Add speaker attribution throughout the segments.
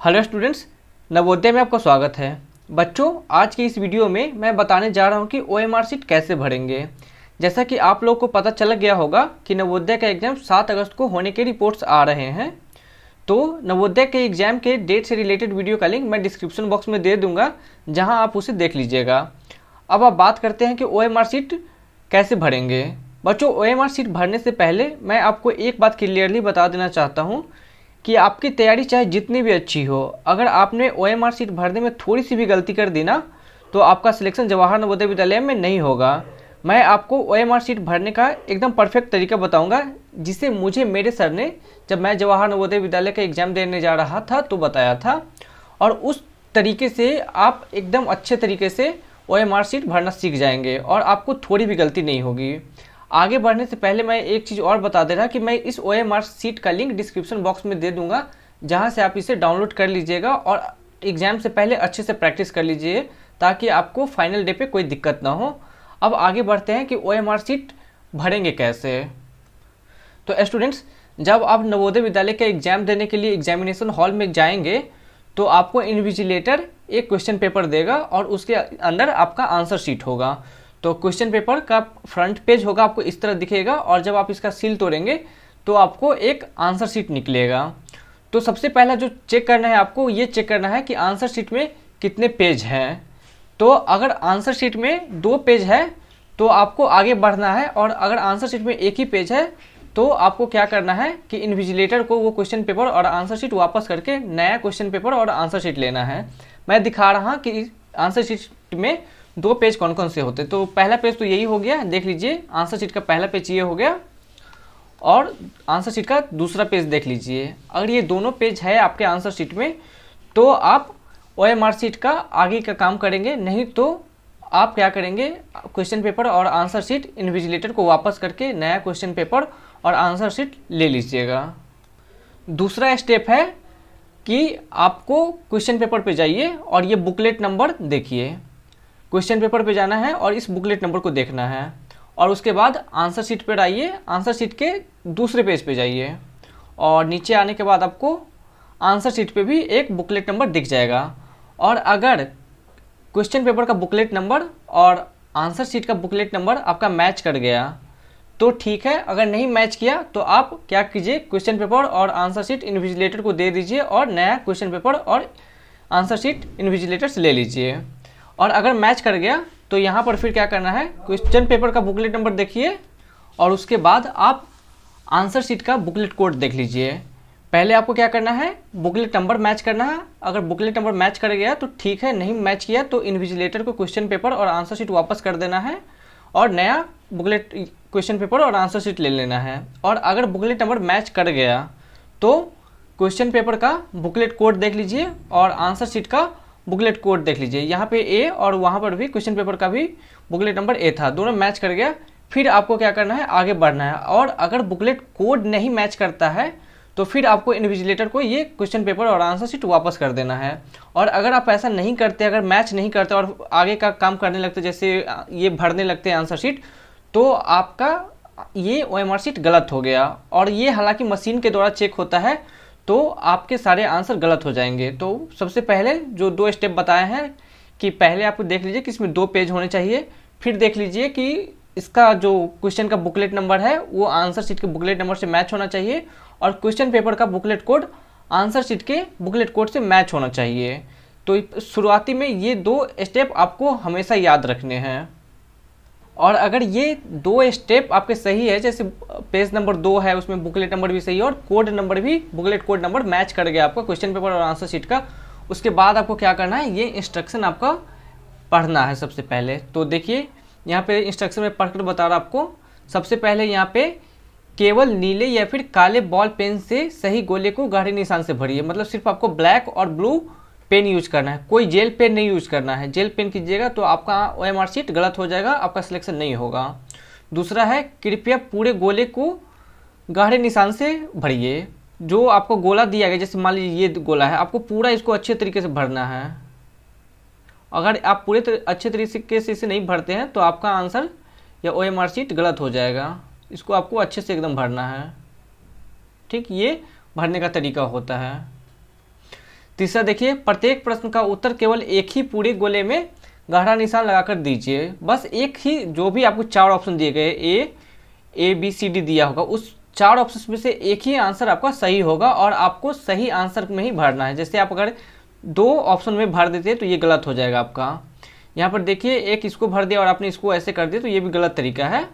Speaker 1: Hello students, Navodaya में आपका स्वागत है। बच्चों, आज की इस वीडियो में मैं बताने जा रहा हूं कि ओएमआर शीट कैसे भरेंगे। जैसा कि आप लोगों को पता चल गया होगा कि नवोदय का एग्ज़ाम 7 अगस्त को होने के रिपोर्ट्स आ रहे हैं। तो नवोदय के एग्ज़ाम के डेट से रिलेटेड वीडियो का लिंक मैं डिस्क्रिप्शन बॉक्स में दे दूँगा, जहाँ आप उसे देख लीजिएगा। अब आप बात करते हैं कि ओएमआर शीट कैसे भरेंगे। बच्चों, ओएमआर शीट भरने से पहले मैं आपको एक बात क्लियरली बता देना चाहता हूँ कि आपकी तैयारी चाहे जितनी भी अच्छी हो, अगर आपने ओएमआर शीट भरने में थोड़ी सी भी गलती कर दी ना, तो आपका सिलेक्शन जवाहर नवोदय विद्यालय में नहीं होगा। मैं आपको ओएमआर शीट भरने का एकदम परफेक्ट तरीका बताऊंगा, जिसे मुझे मेरे सर ने जब मैं जवाहर नवोदय विद्यालय का एग्ज़ाम देने जा रहा था तो बताया था। और उस तरीके से आप एकदम अच्छे तरीके से ओएमआर शीट भरना सीख जाएंगे और आपको थोड़ी भी गलती नहीं होगी। आगे बढ़ने से पहले मैं एक चीज़ और बता दे रहा कि मैं इस ओएमआर शीट का लिंक डिस्क्रिप्शन बॉक्स में दे दूंगा, जहां से आप इसे डाउनलोड कर लीजिएगा और एग्ज़ाम से पहले अच्छे से प्रैक्टिस कर लीजिए, ताकि आपको फाइनल डे पे कोई दिक्कत ना हो। अब आगे बढ़ते हैं कि ओएमआर शीट भरेंगे कैसे। तो स्टूडेंट्स, जब आप नवोदय विद्यालय का एग्ज़ाम देने के लिए एग्जामिनेशन हॉल में जाएंगे तो आपको इन्विजिलेटर एक क्वेश्चन पेपर देगा और उसके अंदर आपका आंसर शीट होगा। तो क्वेश्चन पेपर का फ्रंट पेज होगा, आपको इस तरह दिखेगा, और जब आप इसका सील तोड़ेंगे तो आपको एक आंसर शीट निकलेगा। तो सबसे पहला जो चेक करना है, आपको ये चेक करना है कि आंसर शीट में कितने पेज हैं। तो अगर आंसर शीट में 2 पेज है तो आपको आगे बढ़ना है, और अगर आंसर शीट में 1 ही पेज है तो आपको क्या करना है कि इन्विजिलेटर को वो क्वेश्चन पेपर और आंसर शीट वापस करके नया क्वेश्चन पेपर और आंसर शीट लेना है। मैं दिखा रहा कि आंसर शीट में 2 पेज कौन कौन से होते। तो पहला पेज तो यही हो गया, देख लीजिए, आंसर शीट का पहला पेज ये हो गया, और आंसर शीट का दूसरा पेज देख लीजिए। अगर ये दोनों पेज है आपके आंसर शीट में तो आप ओएमआर शीट का आगे का काम करेंगे, नहीं तो आप क्या करेंगे, क्वेश्चन पेपर और आंसर शीट इन्विजिलेटर को वापस करके नया क्वेश्चन पेपर और आंसर शीट ले लीजिएगा। दूसरा स्टेप है कि आपको क्वेश्चन पेपर पे जाइए और ये बुकलेट नंबर देखिए। क्वेश्चन पेपर पे जाना है और इस बुकलेट नंबर को देखना है, और उसके बाद आंसर शीट पर आइए, आंसर शीट के दूसरे पेज पे जाइए, और नीचे आने के बाद आपको आंसर शीट पे भी एक बुकलेट नंबर दिख जाएगा। और अगर क्वेश्चन पेपर का बुकलेट नंबर और आंसर शीट का बुकलेट नंबर आपका मैच कर गया तो ठीक है, अगर नहीं मैच किया तो आप क्या कीजिए, क्वेश्चन पेपर और आंसर शीट इन्विजिलेटर को दे दीजिए और नया क्वेश्चन पेपर और आंसर शीट इन्विजिलेटर से ले लीजिए। और अगर मैच कर गया तो यहाँ पर फिर क्या करना है, क्वेश्चन पेपर का बुकलेट नंबर देखिए और उसके बाद आप आंसर शीट का बुकलेट कोड देख लीजिए। पहले आपको क्या करना है, बुकलेट नंबर मैच करना है। अगर बुकलेट नंबर मैच कर गया तो ठीक है, नहीं मैच किया तो इन्विजिलेटर को क्वेश्चन पेपर और आंसर शीट वापस कर देना है और नया बुकलेट क्वेश्चन पेपर और आंसर शीट ले लेना है। और अगर बुकलेट नंबर मैच कर गया तो क्वेश्चन पेपर का बुकलेट कोड देख लीजिए और आंसर शीट का बुकलेट कोड देख लीजिए। यहाँ पे ए और वहाँ पर भी क्वेश्चन पेपर का भी बुकलेट नंबर ए था, दोनों मैच कर गया। फिर आपको क्या करना है, आगे बढ़ना है। और अगर बुकलेट कोड नहीं मैच करता है तो फिर आपको इन्विजिलेटर को ये क्वेश्चन पेपर और आंसर शीट वापस कर देना है। और अगर आप ऐसा नहीं करते, अगर मैच नहीं करते और आगे का काम करने लगते, जैसे ये भरने लगते हैं आंसर शीट, तो आपका ये ओएमआर शीट गलत हो गया। और ये हालांकि मशीन के द्वारा चेक होता है, तो आपके सारे आंसर गलत हो जाएंगे। तो सबसे पहले जो 2 स्टेप बताए हैं कि पहले आप देख लीजिए कि इसमें 2 पेज होने चाहिए, फिर देख लीजिए कि इसका जो क्वेश्चन का बुकलेट नंबर है वो आंसर शीट के बुकलेट नंबर से मैच होना चाहिए, और क्वेश्चन पेपर का बुकलेट कोड आंसर शीट के बुकलेट कोड से मैच होना चाहिए। तो शुरुआती में ये 2 स्टेप आपको हमेशा याद रखने हैं। और अगर ये 2 स्टेप आपके सही है, जैसे पेज नंबर 2 है उसमें बुकलेट नंबर भी सही है और कोड नंबर भी, बुकलेट कोड नंबर मैच कर गया आपका क्वेश्चन पेपर और आंसर शीट का, उसके बाद आपको क्या करना है, ये इंस्ट्रक्शन आपका पढ़ना है सबसे पहले। तो देखिए यहाँ पे इंस्ट्रक्शन में पढ़कर बता रहा आपको। सबसे पहले यहाँ पे केवल नीले या फिर काले बॉल पेन से सही गोले को गाढ़े निशान से भरिए। मतलब सिर्फ आपको ब्लैक और ब्लू पेन यूज करना है, कोई जेल पेन नहीं यूज करना है। जेल पेन कीजिएगा तो आपका ओएमआर शीट गलत हो जाएगा, आपका सिलेक्शन नहीं होगा। दूसरा है, कृपया पूरे गोले को गाढ़े निशान से भरिए। जो आपको गोला दिया गया, जैसे मान लीजिए ये गोला है, आपको पूरा इसको अच्छे तरीके से भरना है। अगर आप पूरे अच्छे तरीके से इसे नहीं भरते हैं तो आपका आंसर या ओएमआर शीट गलत हो जाएगा। इसको आपको अच्छे से एकदम भरना है, ठीक, ये भरने का तरीका होता है। तीसरा देखिए, प्रत्येक प्रश्न का उत्तर केवल एक ही पूरे गोले में गहरा निशान लगाकर दीजिए। बस एक ही, जो भी आपको 4 ऑप्शन दिए गए, ए बी सी डी दिया होगा, उस 4 ऑप्शन में से एक ही आंसर आपका सही होगा और आपको सही आंसर में ही भरना है। जैसे आप अगर 2 ऑप्शन में भर देते हैं तो ये गलत हो जाएगा आपका। यहाँ पर देखिए, एक इसको भर दिया और आपने इसको ऐसे कर दिया तो ये भी गलत तरीका है।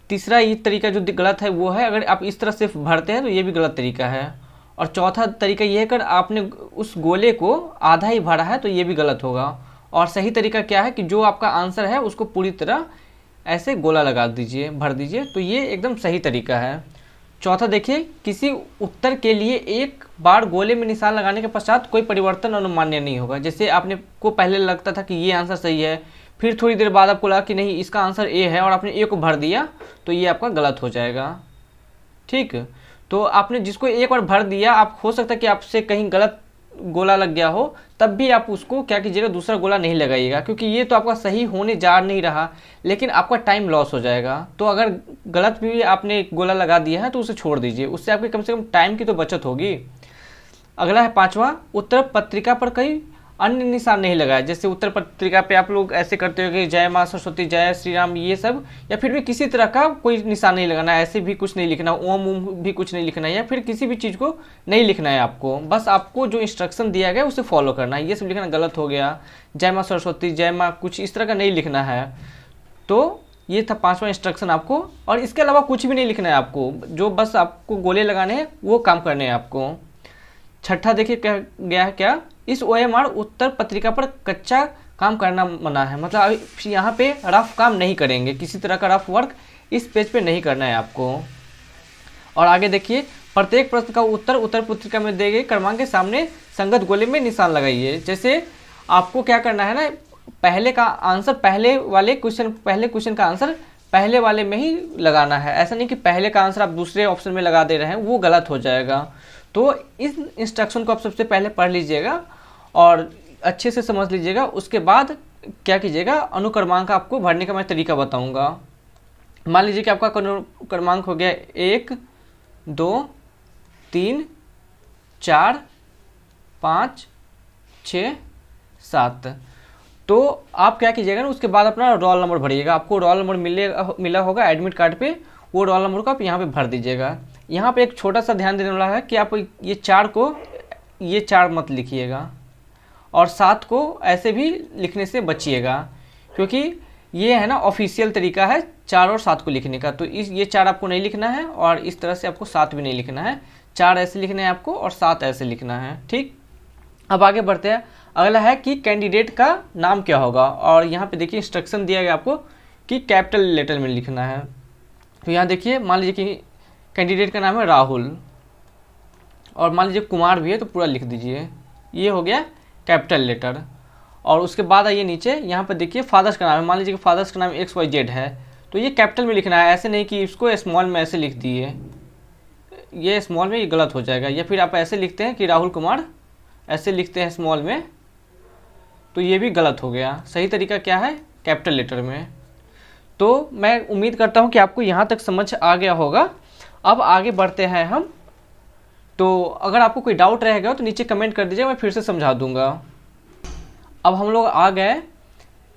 Speaker 1: तीसरा ये तरीका जो गलत है वो है, अगर आप इस तरह से भरते हैं तो ये भी गलत तरीका है। और चौथा तरीका ये है, अगर आपने उस गोले को आधा ही भरा है तो ये भी गलत होगा। और सही तरीका क्या है कि जो आपका आंसर है उसको पूरी तरह ऐसे गोला लगा दीजिए, भर दीजिए, तो ये एकदम सही तरीका है। चौथा देखिए, किसी उत्तर के लिए एक बार गोले में निशान लगाने के पश्चात कोई परिवर्तन अनुमान्य नहीं होगा। जैसे आपने को पहले लगता था कि ये आंसर सही है, फिर थोड़ी देर बाद आपको लगा कि नहीं इसका आंसर ए है और आपने ए को भर दिया, तो ये आपका गलत हो जाएगा। ठीक, तो आपने जिसको एक बार भर दिया, आप हो सकता है कि आपसे कहीं गलत गोला लग गया हो, तब भी आप उसको क्या कीजिएगा, दूसरा गोला नहीं लगाइएगा, क्योंकि ये तो आपका सही होने जा नहीं रहा, लेकिन आपका टाइम लॉस हो जाएगा। तो अगर गलत भी आपने गोला लगा दिया है तो उसे छोड़ दीजिए, उससे आपके कम से कम टाइम की तो बचत होगी। अगला है 5वां, उत्तर पत्रिका पर कई अन्य निशान नहीं लगाए। जैसे उत्तर पत्रिका पे आप लोग ऐसे करते हो कि जय माँ सरस्वती, जय श्री राम, ये सब, या फिर भी किसी तरह का कोई निशान नहीं लगाना है, ऐसे भी कुछ नहीं लिखना, ओम भी कुछ नहीं लिखना है, या फिर किसी भी चीज़ को नहीं लिखना है आपको। बस आपको जो इंस्ट्रक्शन दिया गया उसे फॉलो करना है। ये सब लिखना गलत हो गया, जय माँ सरस्वती, जय माँ, कुछ इस तरह का नहीं लिखना है। तो ये था 5वां इंस्ट्रक्शन आपको, और इसके अलावा कुछ भी नहीं लिखना है आपको, जो बस आपको गोले लगाने हैं वो काम करने हैं आपको। छठा देखिए क्या गया है, क्या इस OMR उत्तर पत्रिका पर कच्चा काम करना मना है। मतलब अभी यहाँ पे रफ काम नहीं करेंगे, किसी तरह का रफ वर्क इस पेज पे नहीं करना है आपको। और आगे देखिए, प्रत्येक प्रश्न का उत्तर उत्तर पत्रिका में दिए गए क्रमांक के सामने संगत गोले में निशान लगाइए। जैसे आपको क्या करना है ना, पहले का आंसर पहले क्वेश्चन का आंसर पहले वाले में ही लगाना है। ऐसा नहीं कि पहले का आंसर आप दूसरे ऑप्शन में लगा दे रहे हैं, वो गलत हो जाएगा। तो इस इंस्ट्रक्शन को आप सबसे पहले पढ़ लीजिएगा और अच्छे से समझ लीजिएगा। उसके बाद क्या कीजिएगा, अनुक्रमांक आपको भरने का मैं तरीका बताऊंगा। मान लीजिए कि आपका क्रमांक हो गया 1 2 3 4 5 6 7। तो आप क्या कीजिएगा ना, उसके बाद अपना रोल नंबर भरिएगा। आपको रोल नंबर मिला होगा एडमिट कार्ड पे, वो रोल नंबर को आप यहाँ पे भर दीजिएगा। यहाँ पे एक छोटा सा ध्यान देने वाला है कि आप ये 4 मत लिखिएगा, और 7 को ऐसे भी लिखने से बचिएगा, क्योंकि ये है ना ऑफिशियल तरीका है 4 और 7 को लिखने का। तो ये 4 आपको नहीं लिखना है, और इस तरह से आपको 7 भी नहीं लिखना है। 4 ऐसे लिखना है आपको और 7 ऐसे लिखना है। ठीक, अब आगे बढ़ते हैं। अगला है कि कैंडिडेट का नाम क्या होगा, और यहाँ पे देखिए इंस्ट्रक्शन दिया गया आपको कि कैपिटल लेटर में लिखना है। तो यहाँ देखिए, मान लीजिए कि कैंडिडेट का नाम है राहुल, और मान लीजिए कुमार भी है तो पूरा लिख दीजिए, ये हो गया कैपिटल लेटर। और उसके बाद आइए नीचे, यहाँ पर देखिए फादर्स का नाम है, मान लीजिए कि फादर्स का नाम XYZ है, तो ये कैपिटल में लिखना है, ऐसे नहीं कि इसको स्मॉल में ऐसे लिख दिए, ये स्मॉल में, ये गलत हो जाएगा। या फिर आप ऐसे लिखते हैं कि राहुल कुमार, ऐसे लिखते हैं स्मॉल में, तो ये भी गलत हो गया। सही तरीका क्या है, कैपिटल लेटर में। तो मैं उम्मीद करता हूँ कि आपको यहाँ तक समझ आ गया होगा। अब आगे बढ़ते हैं हम। तो अगर आपको कोई डाउट रहेगा तो नीचे कमेंट कर दीजिए, मैं फिर से समझा दूंगा। अब हम लोग आ गए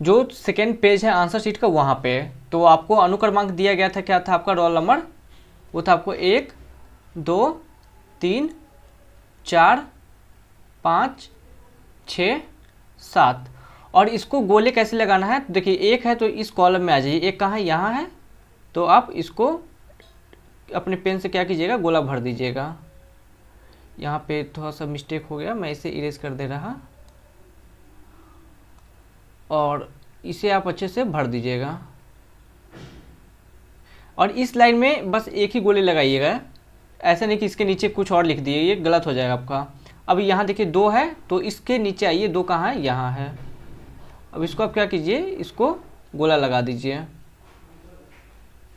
Speaker 1: जो सेकेंड पेज है आंसर शीट का, वहाँ पे। तो आपको अनुक्रमांक दिया गया था, क्या था आपका रोल नंबर, वो था आपको 1 2 3 4 5 6 7। और इसको गोले कैसे लगाना है, तो देखिए 1 है तो इस कॉलम में आ जाइए, 1 कहाँ है, यहाँ है, तो आप इसको अपने पेन से क्या कीजिएगा, गोला भर दीजिएगा। यहाँ पे थोड़ा सा मिस्टेक हो गया, मैं इसे इरेज कर दे रहा, और इसे आप अच्छे से भर दीजिएगा। और इस लाइन में बस एक ही गोले लगाइएगा, ऐसा नहीं कि इसके नीचे कुछ और लिख दिए, ये गलत हो जाएगा आपका। अब यहाँ देखिए 2 है तो इसके नीचे आइए, 2 कहाँ है, यहाँ है। अब इसको आप क्या कीजिए, इसको गोला लगा दीजिए।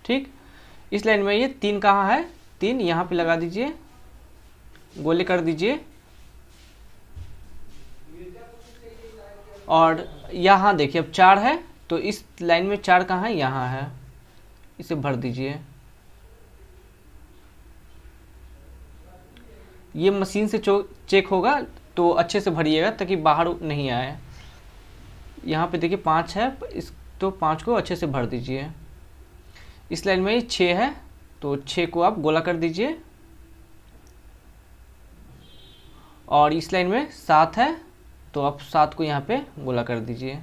Speaker 1: ठीक, इस लाइन में ये 3 कहाँ है, 3 यहाँ पे लगा दीजिए, गोले कर दीजिए। और यहाँ देखिए अब 4 है तो इस लाइन में 4 कहाँ है, यहाँ है, इसे भर दीजिए। ये मशीन से चेक होगा, तो अच्छे से भरिएगा ताकि बाहर नहीं आए। यहाँ पे देखिए 5 है, इस तो 5 को अच्छे से भर दीजिए। इस लाइन में 6 है, तो 6 को आप गोला कर दीजिए। और इस लाइन में 7 है, तो आप 7 को यहाँ पे गोला कर दीजिए।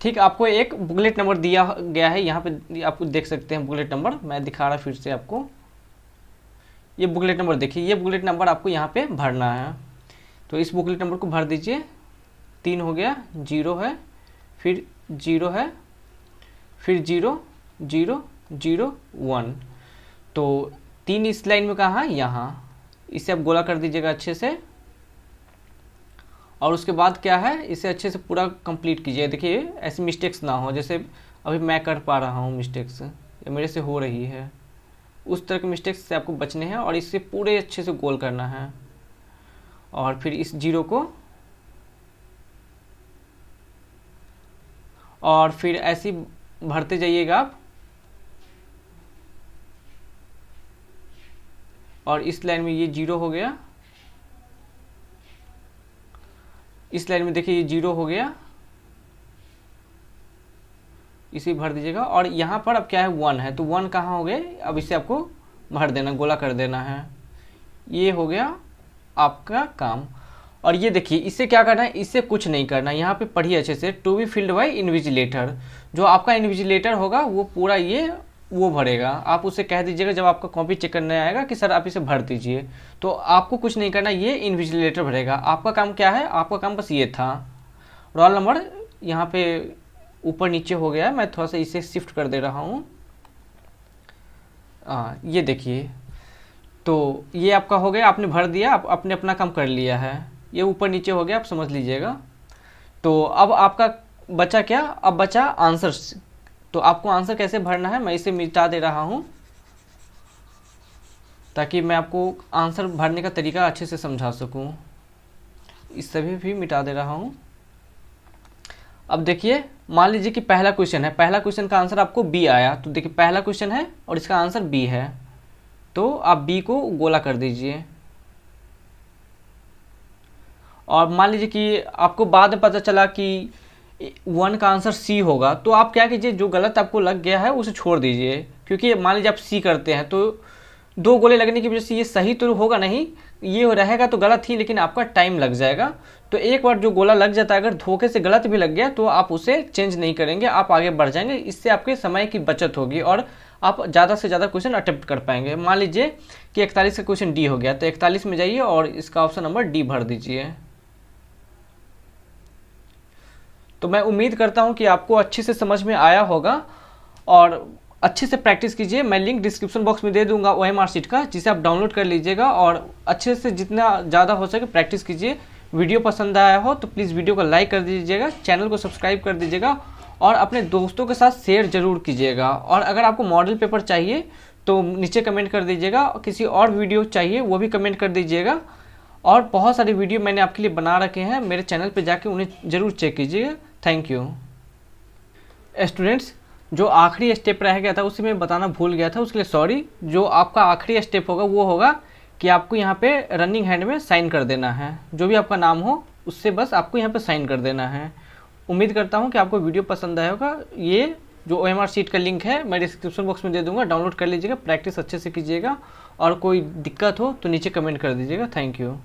Speaker 1: ठीक, आपको एक बुकलेट नंबर दिया गया है, यहाँ पे आपको देख सकते हैं बुकलेट नंबर, मैं दिखा रहा फिर से आपको। ये बुकलेट नंबर देखिए, ये बुकलेट नंबर आपको यहाँ पे भरना है। तो इस बुकलेट नंबर को भर दीजिए। 3 हो गया, 0 है, फिर 0 है, फिर 0 0 0 1। तो 3 इस लाइन में कहाँ है, यहाँ। इसे आप गोला कर दीजिएगा अच्छे से। और उसके बाद क्या है, इसे अच्छे से पूरा कंप्लीट कीजिए। देखिए ऐसी मिस्टेक्स ना हो, जैसे अभी मैं कर पा रहा हूँ मिस्टेक्स, ये मेरे से हो रही है, उस तरह के मिस्टेक्स से आपको बचने हैं। और इसे पूरे अच्छे से गोल करना है। और फिर इस 0 को, और फिर ऐसे भरते जाइएगा आप। और इस लाइन में ये 0 हो गया, इस लाइन में देखिए ये 0 हो गया, इसे भर दीजिएगा। और यहाँ पर अब क्या है, 1 है, तो 1 कहाँ हो गए, अब इसे आपको भर देना, गोला कर देना है। ये हो गया आपका काम। और ये देखिए इससे क्या करना है, इससे कुछ नहीं करना। यहाँ पे पढ़िए अच्छे से, to be filled by invigilator. जो आपका इन्विजिलेटर होगा वो पूरा ये वो भरेगा। आप उससे कह दीजिएगा जब आपका कॉपी चेक करने आएगा कि सर आप इसे भर दीजिए, तो आपको कुछ नहीं करना, ये इन्विजिलेटर भरेगा। आपका काम क्या है, आपका काम बस ये था। रोल नंबर यहाँ पे ऊपर नीचे हो गया है, मैं थोड़ा सा इसे शिफ्ट कर दे रहा हूँ। ये देखिए, तो ये आपका हो गया, आपने भर दिया, आप आपने अपना काम कर लिया है। ये ऊपर नीचे हो गया, आप समझ लीजिएगा। तो अब आपका बचा क्या, अब बचा आंसर। तो आपको आंसर कैसे भरना है, मैं इसे मिटा दे रहा हूँ ताकि मैं आपको आंसर भरने का तरीका अच्छे से समझा सकूँ। इस सभी भी मिटा दे रहा हूँ। अब देखिए, मान लीजिए कि पहला क्वेश्चन है, पहला क्वेश्चन का आंसर आपको बी आया। तो देखिए पहला क्वेश्चन है और इसका आंसर बी है, तो आप बी को गोला कर दीजिए। और मान लीजिए कि आपको बाद में पता चला कि 1 का आंसर सी होगा, तो आप क्या कीजिए, जो गलत आपको लग गया है उसे छोड़ दीजिए। क्योंकि मान लीजिए आप सी करते हैं, तो 2 गोले लगने की वजह से ये सही तो होगा नहीं, ये रहेगा तो गलत ही, लेकिन आपका टाइम लग जाएगा। तो एक बार जो गोला लग जाता है, अगर धोखे से गलत भी लग गया तो आप उसे चेंज नहीं करेंगे, आप आगे बढ़ जाएंगे। इससे आपके समय की बचत होगी और आप ज़्यादा से ज़्यादा क्वेश्चन अटेम्प्ट कर पाएंगे। मान लीजिए कि 41 का क्वेश्चन डी हो गया, तो 41 में जाइए और इसका ऑप्शन नंबर डी भर दीजिए। तो मैं उम्मीद करता हूं कि आपको अच्छे से समझ में आया होगा और अच्छे से प्रैक्टिस कीजिए। मैं लिंक डिस्क्रिप्शन बॉक्स में दे दूंगा OMR शीट का, जिसे आप डाउनलोड कर लीजिएगा और अच्छे से जितना ज़्यादा हो सके प्रैक्टिस कीजिए। वीडियो पसंद आया हो तो प्लीज़ वीडियो को लाइक कर दीजिएगा, चैनल को सब्सक्राइब कर दीजिएगा और अपने दोस्तों के साथ शेयर जरूर कीजिएगा। और अगर आपको मॉडल पेपर चाहिए तो नीचे कमेंट कर दीजिएगा, किसी और वीडियो चाहिए वो भी कमेंट कर दीजिएगा। और बहुत सारे वीडियो मैंने आपके लिए बना रखे हैं, मेरे चैनल पे जाके उन्हें ज़रूर चेक कीजिएगा। Thank you students. जो आखिरी स्टेप रह गया था उसे मैं बताना भूल गया था, उसके लिए सॉरी। जो आपका आखिरी स्टेप होगा वो होगा कि आपको यहाँ पे रनिंग हैंड में साइन कर देना है। जो भी आपका नाम हो उससे बस आपको यहाँ पे साइन कर देना है। उम्मीद करता हूँ कि आपको वीडियो पसंद आया होगा। ये जो OMR शीट का लिंक है मैं डिस्क्रिप्शन बॉक्स में दे दूँगा, डाउनलोड कर लीजिएगा, प्रैक्टिस अच्छे से कीजिएगा और कोई दिक्कत हो तो नीचे कमेंट कर दीजिएगा। Thank you.